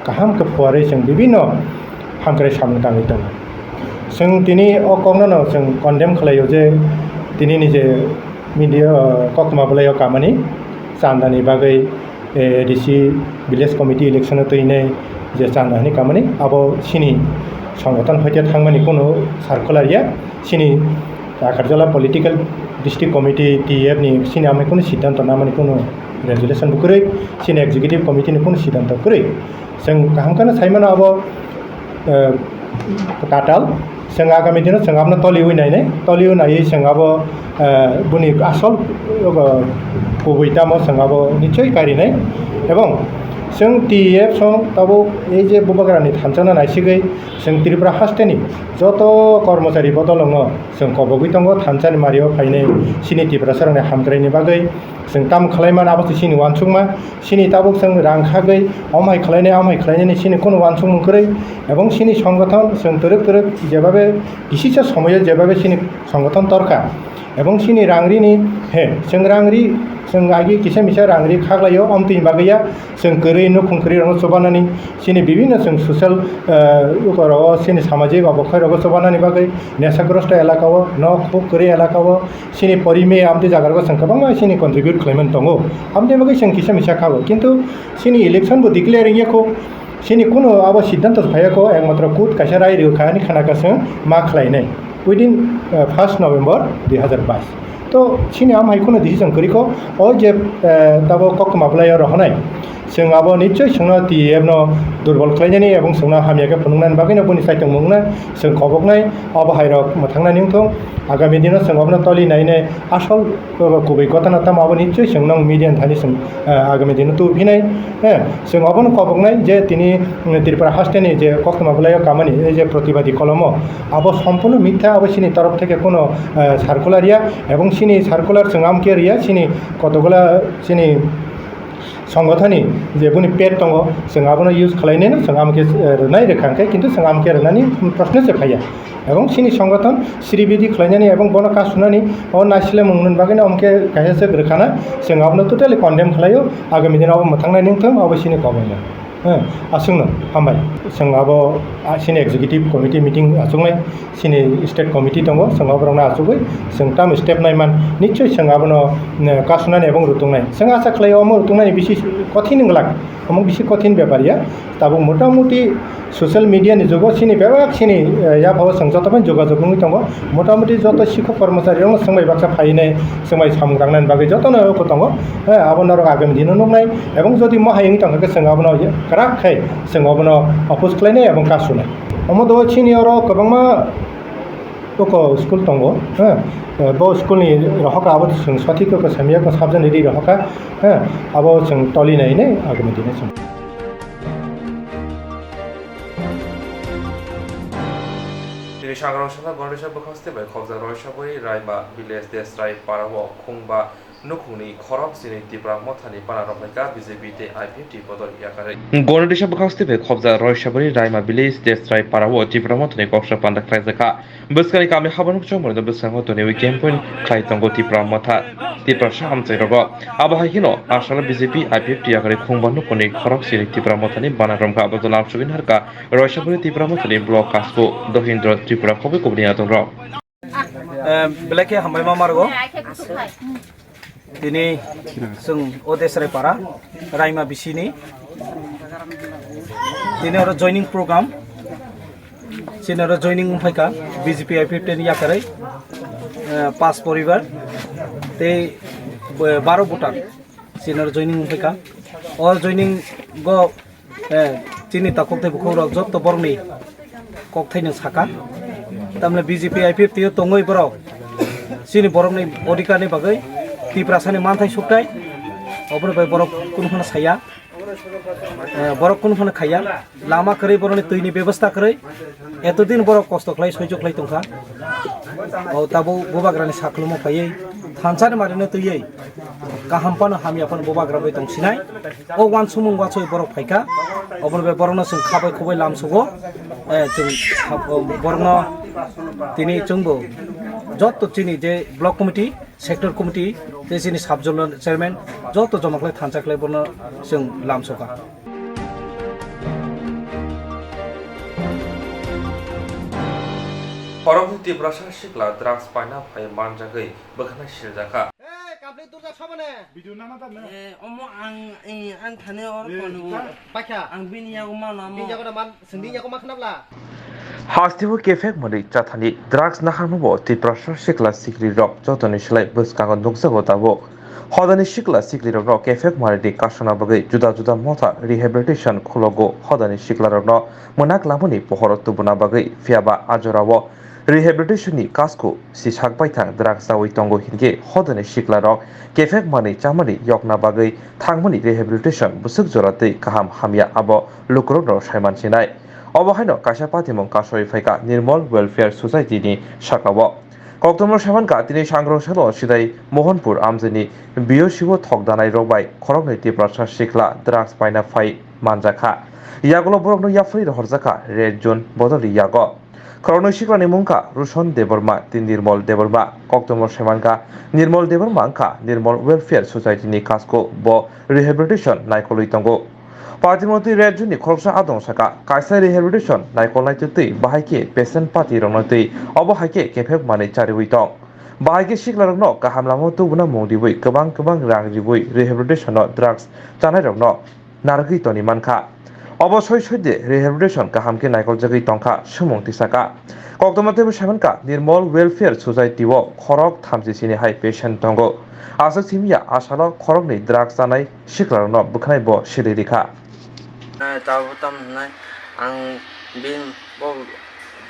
kaham ke fuare जों বিভিন্ন हामक्राय सामने दाङै दङ जों दिनै अकंनो जों कन्डेम खालायो जे दिनै निजे मिडिया कक्तमा बलायाव कामानि चान्दानि बागै डिसि भिलेज कमिटि इलेक्सन तैनाय जे चान्दानि कामानि आबो सिनि संगठन हयते थांमानि कोनो सार्कुलारिया सिनि आखारजला पलिटिकल डिस्ट्रिक्ट कमिटि TEF नि सिनि आमे कोनो सिद्धान्त नामानि कोनो रेजुलेसन बुकुरै सिनि एक्जिक्युटिभ कमिटिनि कोनो सिद्धान्त बुकुरै जों काहामकानो साइमानो आबो काटाल जों आगामी दिनाव जों आपनो तलिउ नायै जों आबो बुनि आसल गुबै दामाव जों आबो निश्चय गारिनाय এবং जों TEF सं ताबो এই যে बुबाग्रानि थानसाना नायसिगै जों त्रिपुरा हास्टेनि যত কর্মচারী बदलङ जों कबगै दङ थानसानि मारियाव फायनाय सिनि त्रिपुरा सरनि हामग्रायनि बागै जों ताम खालायमान आबासि सिनि वानसुंमा सिनि ताबुक जों रांखागै अमाय खालायनायनि सिनि কোনো वानसुं मुंखरै এবং सिनि সংগঠন जों তরক যেভাবে বিশেষ সময়ে যেভাবে সিনি সংগঠন দরকার এবং সিনি রাংরিনি হে जों रांरि जों आगि किसा मिसा रांरि खाग्लायो अमतिनि बागैया जों गोरै न खुंख्रि रंग सबानानि सिनि विभिन्न जों सोशल उकराव सिनि सामाजिक अबखयराव सबानानि बागै नेसाग्रस्त एलाकाव न खुब गोरै एलाकाव सिनि परिमे आमति जागारबो जों गोबां सिनि कन्ट्रिबिउट खालामन दङ आमति बागै जों किसा मिसा खागो किन्तु सिनि इलेक्शन बो डिक्लेयरिंग याखौ सिनि कुनो अब सिद्धांत फायाखौ एकमात्र कुट कायसा राय रोखानि खानागासों मा खालायनाय उइदिन 1 नभेम्बर 2022 तो सिनि आम हाइखौनो डिसिजन करिखौ ओ जे ताबो कक्तमा बलायाव रहनाय जों अब निश्चय सोंना टीएफ न दुर्बल खालायनायनि एवं सोंना हामियाके फुनुंनायनि बागैनो बुनि साइटों मुंना जों खबकनाय अब हाइरक मोथांनाय निंथों आगामी दिनाव जों अबनो तलिनायने आसल गुबै घटना ताम अब निश्चय सोंनां मिडियान थानि जों आगामी दिनाव तुफिनाय जों अबनो खबकनाय जे तिनि त्रिपुरा हास्टेनि जे कक्तमा बलायाव कामानि जे प्रतिबादी कलम अब सम्पूर्ण मिथ्या अब सिनि तरफ থেকে কোনো সার্কুলারিয়া এবং সিনি সার্কুলার जों आमके रिया सिनि कतगला सिनि संगठननि जे बुनि पेट दङ जों आबनो इउज खालायनायनो जों आमके रनाय रेखांखाय किन्तु जों आमके रनानि प्रश्नसो फाया एवं सिनि संगठन श्रीबिदि खालायनायनि एवं बन कासुनानि अ नासिले मुंनन बागैनो आमके कायसे रेखाना जों आबनो टोटाली कन्डेम खालायो आगामी दिनाव मोथांनाय निंथों अब सिनि कबायनो आसुंनो हामबाय जों अब सिनि एक्जिक्यूटिव कमिटि मीटिंग आसुंनाय सिनि स्टेट कमिटि दङ जों अब्रावना आसुगै जों ताम स्टेप नायमान निश्चय जों आबनो कासुनानै एवं रुतुंनाय जों आशा खालायो अम रुतुंनायनि बिसि कठिन नंला अमुक बिसि कठिन बेपारिया ताबो मोटामुटी सोशल मिडियानि जुगाव सिनि बेबाक सिनि या भाव जों जतबाय जगाजगनि दङ मोटामुटी जत शिक्षक कर्मचारी दङ जोंबाय बाक्सा फायनाय जोंबाय सामगांनायनि बागै जतनो दङ आबनो आगामी दिनाव नंनाय एवं जदि महायनि थांखो जों आबनो राखाय जों अबनो अपोज खालायनाय एवं कासुनाय अमद सिनियर गोबांमा तक स्कुल दङ ब स्कुलनि रहका अब जों सथिखौ सामियाखौ साबजन इदि रहका अब जों तलिनायनै आगामी दिनाव जों दिनै सांग्रांसाना गणेशा बखास्तेबाय खबजा रयसाबै रायमा विलेज देसराय पाराव खुंबा नुखुनि खरब सिनि तिब्रा मथानि पानारफायका बिजेपि ते आइपिएफटी बदल याकारै गणेशा बखास्तेबाय खबजा रयसाबै रायमा विलेज देसराय पाराव तिब्रा मथानि कक्सा पान्दा ख्लायजाखा बसकानि कामे हाबानुक चमरनो बसकांग तने वी कैंपेन ख्लायतंगो तिब्रा मथा तिब्रा सामचैरग आबाहायकिनो आसाला बिजेपि आइपिएफटी याकारै खुंबा नुखुनि खरब सिनि तिब्रा मथानि बानारमका बदल आमसुगिन हरका रयसाबै तिब्रा मथानि ब्लक कासको दहिन्द्र त्रिपुरा खबे कबनि आतंग्र बेलेके हामबाय मामारगो दिनै जों ओदेसराय पारा रायमा बिसिनि दिनै आरो जयनिं प्रग्राम दिनै आरो जयनिं उमफायका बिजेपि आइपिएफटी याकारै 5 परिवार ते 12 भोटार दिनै आरो जयनिं उमफायका और जयनिं गो तिनि ताकते बुखौरक जत्त बरनि कक्थायनो साका तामले बिजेपि आइपिएफटी तंगै बराव सिनि बरमनि अधिकारनि बागै तिप्रासानि मानथाय सुक्ताय अब्रबाय बरफ कुनफोना साया बरफ कुनफोना खाया लामा करै बरनि तैनि व्यवस्था करै एतदिन बरफ कष्ट खालाय सह्य खालाय तंखा औ ताबो बोबाग्रानि साखलुमो फायै थानसानि मारिनो तैयै गाहामपानो हामियापानो बोबाग्राबै दंसिनाय ओ वान सुमुं वाचय बरफ फायका अब्रबाय बरनो जों खाबाय खबाय लामसुगो जों बरनो तिनि जोंबो जत चिनि जे ब्लक कमिटी सेक्टर कमिटी जे चिनि साब जोनल चेयरमैन जत जमाखलाय थानसाखलाय बरनो जों लामसका खरबनि तिब्रा सिक्ला द्राग्स पाइना फाय मानजागै बखाना सिरजाखा कापले तुरजा छबने भिडियो नामा त ए अमो आं थाने और कोनु पाखा आं बिनियागो माना बिनियागो मान सिंदियागो मा खनाब्ला हास्तिबो केफेक मरि चाथानि द्राग्स नाखारमबो तिब्रा सिक्ला सिक्रि रक जतनि सलाय बसकागो नुकजागो ताबो हदानि सिक्ला सिक्रि रक केफेक मरिदि कासना बगै जुदा जुदा मथा रिहेबिलिटेशन खुलगो हदानि सिक्ला रक मोनाक लामनि पहरत बुना बगै फियाबा आजरावो रिहेबिलिटेशननि कासको सिसाक बायथा द्राग्स जावै तंगो हिनगे हदानि सिक्ला रक केफेक मनि चामनि यकना बगै थांमनि रिहेबिलिटेशन बुसुक जरातै काहाम हामिया आबो लुक्रन सायमानसिनाय अबहायनो काशा पातिमं कासय फायका निर्मल वेलफेयर सोसाइटिनि साकावो कक्तमा सामानका तिनि सांग्रांसालो सिदाय मोहनपुर आमजेनि बियोशिबो थकदानाय रबाय खरबनि तिब्रा सिक्ला द्राग्स पाइना फाय मानजाखा यागलो बरकनो याफरि रहरजाखा रेड जोन बदलि यागो Korona Shiklani Munka, Rushon Deborma, Tin Nirmol Deborma, Koktwma Shemanka, Nirmol Debormanka, Nirmol Welfare Society ni Kasko, Bo Rehabilitation, Naikoli Tongo. Party Moti Rejuni Korsa Adon Saka, Kaisa Rehabilitation, Naikol Tuti, Bahake, Peasant Party Ronati, Obo Hake, Kepek Mani Chariwitong. Bahage Shiklarno, Kahamlamotu Buna Modiwi, Kabang Rang Riwi, Rehabilitation, Drugs, Chanarno, Nargito ni Manka. অবশ্যই সৈদে rehabilitation কাহামকে নাইকল জায়গায় টংকা সুমংতি সাকা কক্তমাতে সামানকা নির্মল welfare সোসাইটিও খরক থামজিসিনি high patient দঙ্গ আসক সিমিয়া আসাল খরকনি দ্রাগস জানাই শিখলারন বুখানাই ব সিলিরিখা তাবতাম নাই আং বিন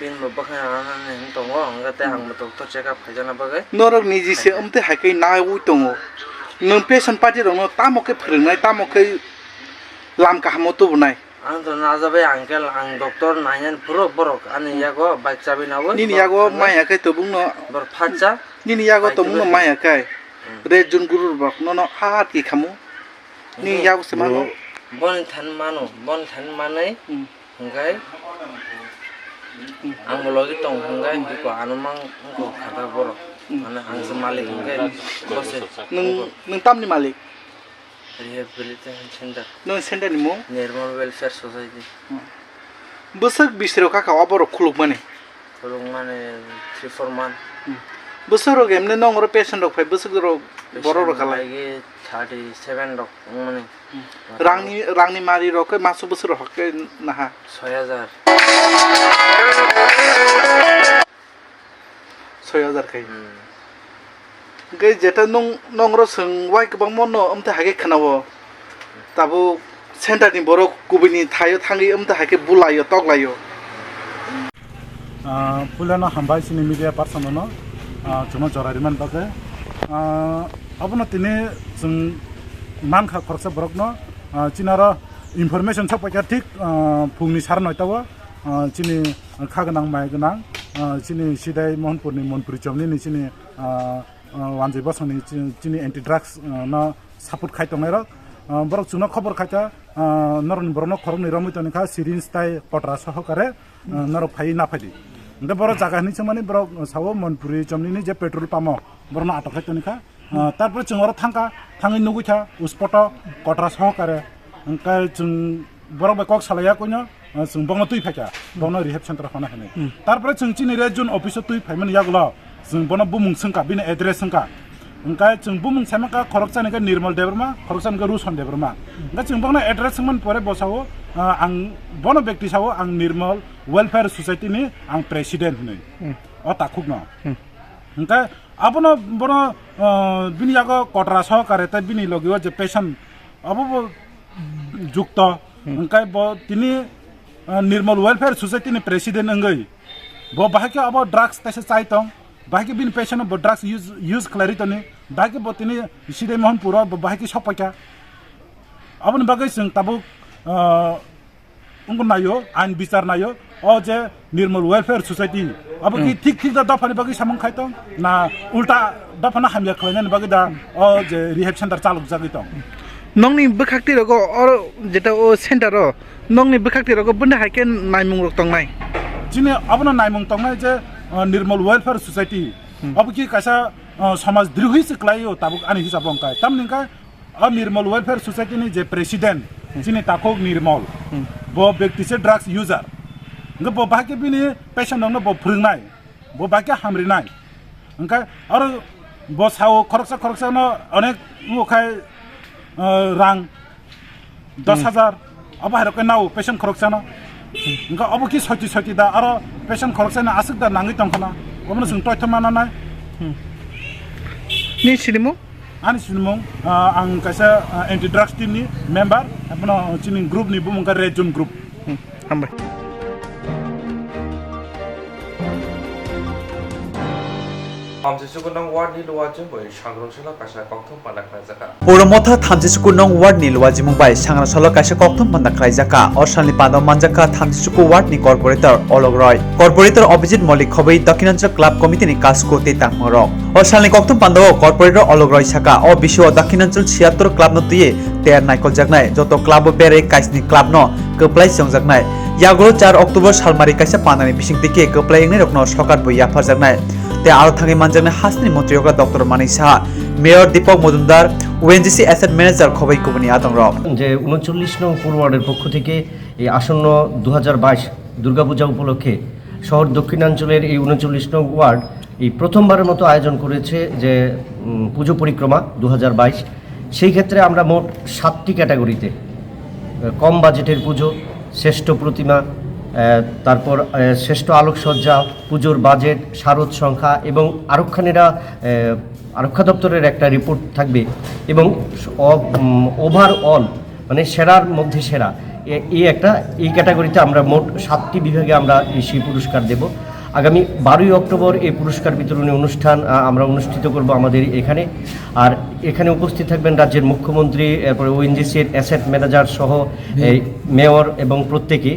bin bakha ana tongo angate ang doctor check up khajana bagai norok niji se amte hakai na ui tongo nung patient party rong tamoke phringnai tamoke lam ka hamotu bunai ang to na jabe uncle ang doctor nayan puro borok ani yago bike chabi nawo nini yago maya kai tobung no bor phacha nini yago tobung no maya kai re jun guru bak no no hat ki khamu ni yago se mano bon than manai ngai ang mologi tong ngai diko anumang ko khata borok ana ang se malik ngai bose nung tam ni malik rehabilitation center no center ni mo Nirmal Welfare Society bosak bisro ka ka aboro khuluk mane 3-4 month bosoro gemne nongro patient rok phai bosok ro boro ro kala 37 rok mane rangni mari rok masu bosoro hokke na ha 6000 kai gai jeta nongro sung wai kabang mono amta hage khanawo tabu center ni borok kubini thayo thangi amta hage bulayo toklayo pulana hambai sini media person no chuma jorariman bage abuna tini sung man kha khorsa borok no chinara information chapaka thik phungni sarnoi tawo chini khaganang mai ganang chini sidai mohnpurni monpuri chomni ni chini wanjai bosoni chini anti drugs na support khai tongnai rok borok chuna khobor khaita noroni borno khorokni romoi toni kha syringe tai potra sahokare norok phai na phadi nda borok jaga ni chmani borok sawo monpuri chomni ni je petrol pamo borno atok khai toni kha tarpor chungor thangi nugu kha uspoto potra sahokare angka chung borok ba kok salaya koino chung bongno tui phaka bongno rehab center khona hene tarpore chung chini region office tui phaiman yaglo chung bono bumung sangka bini address sangka angka chung bumung samaka khorokchani ka Nirmal Deborma khorokchan ka Rushon Deborma angka chung bongno address sangman pore bosawo ang bono ব্যক্তি sawo ang Nirmal Welfare Society ni ang president ni o takhukno angka abono bono bini yago kotra sahokare ta bini logiwa je patient abo jukto angka bo tini Nirmal Welfare Society ni president angai bo bahake abo drugs tase chaitong bahake bin patient bo drugs use clarity ni bahake bo tini sidai mohon pura bo bahake sopaka abon bagai sing tabu ungko nayo ain bicar nayo o je Nirmal Welfare Society abo ki thik da dafani bagai samang khaitong na ulta dafana hamya khlaina bagai da o je rehab center chaluk jagitong nongni bekhakti rogo or jeta o center ro nongni bekhakti rogo bunda haike naimung rok tongnai chini abona naimung tongnai je Nirmal Welfare Society abki kaisa samaj drihui siklayo tabuk ani hisab bongkai tamninka a Nirmal Welfare Society ni je president chini takok Nirmal bo ব্যক্তি se drugs user ngo bo bahake bini patient no bo phringnai bo bahake hamrinai angka ar bo sao khoroksa no onek mukhai rang 10,000 abo haroke nau patient khoroksana inga abo ki soti da aro patient khoroksana asuk da nangi tongkhana obno sung toy thama na ni silimo ani silimo ang kaisa anti drugs team ni member apno chini group ni bumung ka region group ambai Puromotha thamjisuku nong ward ni luaji mumbai sangra solo kaisa Koktwma banda khlaijaka orsanli pado manjaka thamjisuku ward ni corporator Ologroy corporator Abhijit Malik khobai Dakshinanchal club committee ni kasko te tangmorok orsanli Koktwma banda corporator Ologroy saka o bisho Dakshinanchal 76 club no tuye ter naikol jaknai joto club bere kaisni club no keplai songjaknai यागुलो 4 October सालमारि काisa panani bisingtiki koplayingni rokno sokar boi yafarjaknai te aro thangi manjaknai hasni mantri yoga Dr. Mani Saha Mayor Deepak Majumdar ONGC Asset Manager Khobei Kubani Atongrok যে 39 নং পূর্ব ওয়ার্ডের পক্ষ থেকে এই আসন্ন 2022 দুর্গাপূজা উপলক্ষে শহর দক্ষিণাঞ্চলের এই 39 নং ওয়ার্ড এই প্রথমবারের মতো আয়োজন করেছে যে পুজো পরিক্রমা 2022 সেই ক্ষেত্রে আমরা মোট 7টি ক্যাটাগরিতে কম বাজেটের পুজো শ্রেষ্ঠ প্রতিমা তারপর শ্রেষ্ঠ আলোকসজ্জা পুজোর বাজেট শারদ সংখ্যা এবং আরক্ষা দপ্তরের একটা রিপোর্ট থাকবে এবং ওভারঅল মানে সেরার মধ্যে সেরা এই ক্যাটাগরিতে আমরা মোট 7টি বিভাগে আমরা সেই পুরস্কার দেব আগামী 12 অক্টোবর এই পুরস্কার বিতরণী অনুষ্ঠান আমরা অনুষ্ঠিত করব আমাদের এখানে আর এখানে উপস্থিত থাকবেন রাজ্যের মুখ্যমন্ত্রী এরপরে ওএনজিসির অ্যাসেট ম্যানেজার সহ মেয়র এবং প্রত্যেকে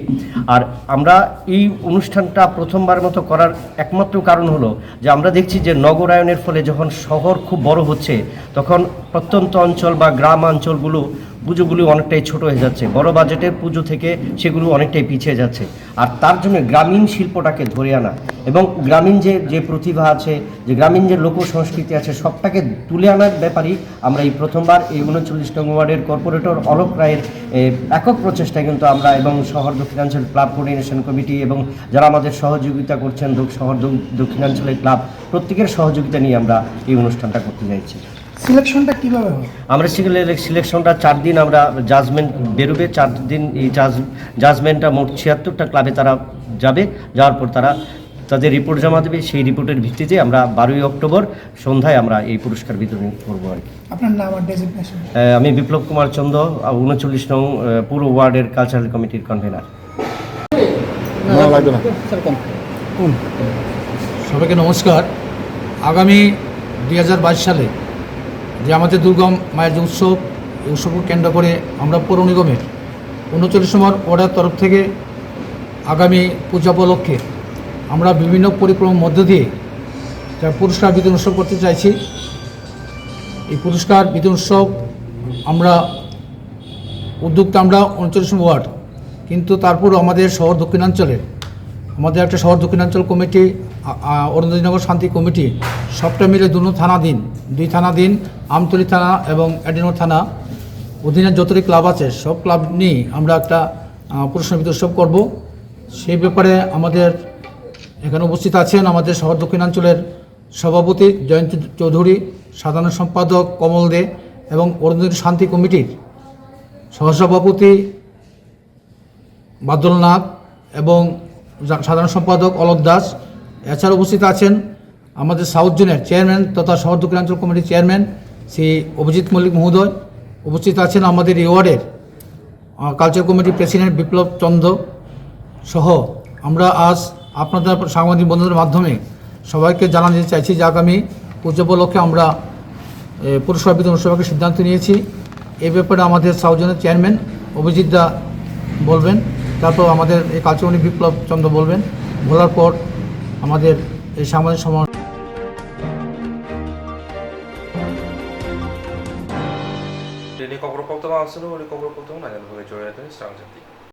আর আমরা এই অনুষ্ঠানটা প্রথমবার মতো করার একমাত্র কারণ হলো যে আমরা দেখছি যে নগরায়নের ফলে যখন শহর খুব বড় হচ্ছে তখন প্রত্যন্ত অঞ্চল বা গ্রাম অঞ্চলগুলো পুজোগুলি অনেকটাই ছোট হয়ে যাচ্ছে বড় বাজেটের পুজো থেকে সেগুলো অনেকটাই পিছিয়ে যাচ্ছে আর তার জন্য গ্রামীণ শিল্পটাকে ধরে আনা এবং গ্রামীণ যে প্রতিভা আছে যে গ্রামীণ যে লোক সংস্কৃতি আছে সবটাকে তুলে আনার ব্যাপারেই আমরা এই প্রথমবার এই 39 নং ওয়ার্ডের কর্পোরেটর অলোক রায়ের একক প্রচেষ্টায় কিন্তু আমরা এবং শহর দক্ষিণাঞ্চল ক্লাব কোঅর্ডিনেশন কমিটি এবং যারা আমাদের সহযোগিতা করছেন শহর দক্ষিণাঞ্চলের ক্লাব প্রত্যেকের সহযোগিতা নিয়ে আমরা এই অনুষ্ঠানটা করতে যাচ্ছি সিলেকশনটা কিভাবে হয় আমরা সিলেকশনটা 4 দিন আমরা জাজমেন্ট বেরোবে 4 দিন এই জাজমেন্টটা মোট 76টা ক্লাবে তারা যাবে যাওয়ার পর তারা তাদের রিপোর্ট জমা দেবে সেই রিপোর্টের ভিত্তিতে আমরা 12 অক্টোবর সন্ধ্যায় আমরা এই পুরস্কার বিতরণ করবো আর কি আপনার নাম আর ডেজিগনেশন আমি বিপ্লব কুমার চন্দ 39 নং পুরো ওয়ার্ডের কালচারাল কমিটির কনভেনার সবাইকে নমস্কার আগামী 2022 সালে যে আমাদের দুর্গা মায়ের যে উৎসব এই উৎসবকে কেন্দ্র করে আমরা পৌর নিগমের 39 নম্বর ওয়ার্ডের তরফ থেকে আগামী পূজা উপলক্ষে আমরা বিভিন্ন পরিক্রমার মধ্য দিয়ে যা পুরস্কার বিতরণ উৎসব করতে চাইছি এই পুরস্কার বিতরণ উৎসব আমরা উদ্যোক্তা আমরা 39 নম্বর ওয়ার্ড কিন্তু তারপরও আমাদের শহর দক্ষিণাঞ্চলের আমাদের একটা শহর দক্ষিণাঞ্চল কমিটি অরুণোদয়নগর শান্তি কমিটি সবটা মিলে দুই থানাধীন আমতলী থানা এবং এডিনগর থানা অধীনে যতটি ক্লাব আছে সব ক্লাব নিয়ে আমরা একটা পুরস্কার বিতরণ উৎসব করব সেই ব্যাপারে আমাদের এখানে উপস্থিত আছেন আমাদের শহর দক্ষিণাঞ্চলের সভাপতি জয়ন্ত চৌধুরী সাধারণ সম্পাদক কমল দে এবং অরুণোদয় শান্তি কমিটির সহসভাপতি বাদল নাথ এবং সাধারণ সম্পাদক অলোক দাস এছাড়া উপস্থিত আছেন আমাদের সাউথ জোনের চেয়ারম্যান তথা শহর দক্ষিণাঞ্চল কমিটির চেয়ারম্যান শ্রী অভিজিৎ মল্লিক মহোদয় উপস্থিত আছেন আমাদের এই ওয়ার্ডের কালচার কমিটির প্রেসিডেন্ট বিপ্লব চন্দ্র সহ আমরা আজ আপনাদের সাংবাদিক বন্ধুদের মাধ্যমে সবাইকে জানাতে চাইছি যে আগামী পুজো উপলক্ষে আমরা পুরস্কার বিতরণ উৎসবের সিদ্ধান্ত নিয়েছি এই ব্যাপারে আমাদের সাউথ জোনের চেয়ারম্যান অভিজিৎ দা বলবেন তারপর আমাদের এই কালচার কমিটি বিপ্লব চন্দ্র বলার পর আমাদের এই সাংবাদিক সমাবেশ Ini Kokborok Koktwma asal, ini Kokborok Koktwma nanya sebagai Swrangchati.